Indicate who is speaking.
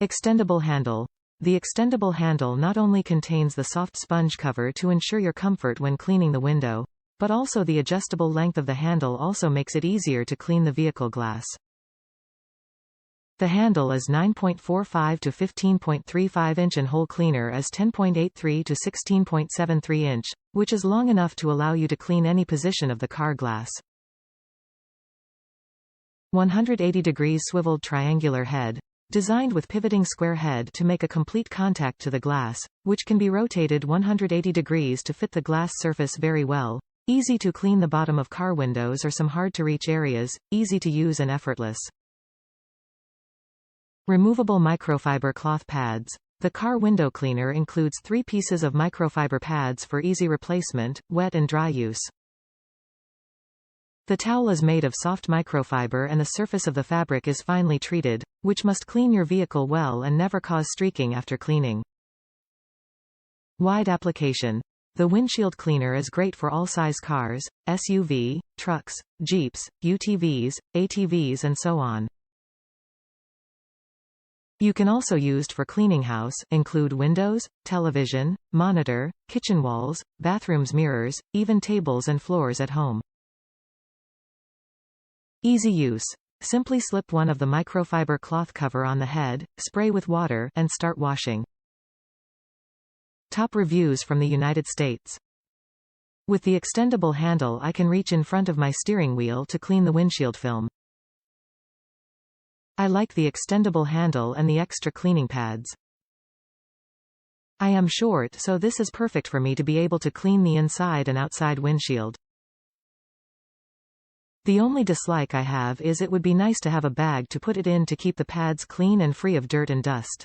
Speaker 1: Extendable handle. The extendable handle not only contains the soft sponge cover to ensure your comfort when cleaning the window, but also the adjustable length of the handle also makes it easier to clean the vehicle glass. The handle is 9.45 to 15.35 inch and hole cleaner is 10.83 to 16.73 inch, which is long enough to allow you to clean any position of the car glass. 180 degrees swiveled triangular head. Designed with pivoting square head to make a complete contact to the glass, which can be rotated 180 degrees to fit the glass surface very well. Easy to clean the bottom of car windows or some hard-to-reach areas, easy to use and effortless. Removable microfiber cloth pads. The car window cleaner includes 3 pieces of microfiber pads for easy replacement, wet and dry use. The towel is made of soft microfiber and the surface of the fabric is finely treated, which must clean your vehicle well and never cause streaking after cleaning. Wide application. The windshield cleaner is great for all size cars, SUV, trucks, Jeeps, UTVs, ATVs and so on. You can also used for cleaning house, include windows, television, monitor, kitchen walls, bathrooms mirrors, even tables and floors at home. Easy use. Simply slip one of the microfiber cloth cover on the head, spray with water, and start washing. Top reviews from the United States. With the extendable handle I can reach in front of my steering wheel to clean the windshield film. I like the extendable handle and the extra cleaning pads. I am short, so this is perfect for me to be able to clean the inside and outside windshield. The only dislike I have is it would be nice to have a bag to put it in to keep the pads clean and free of dirt and dust.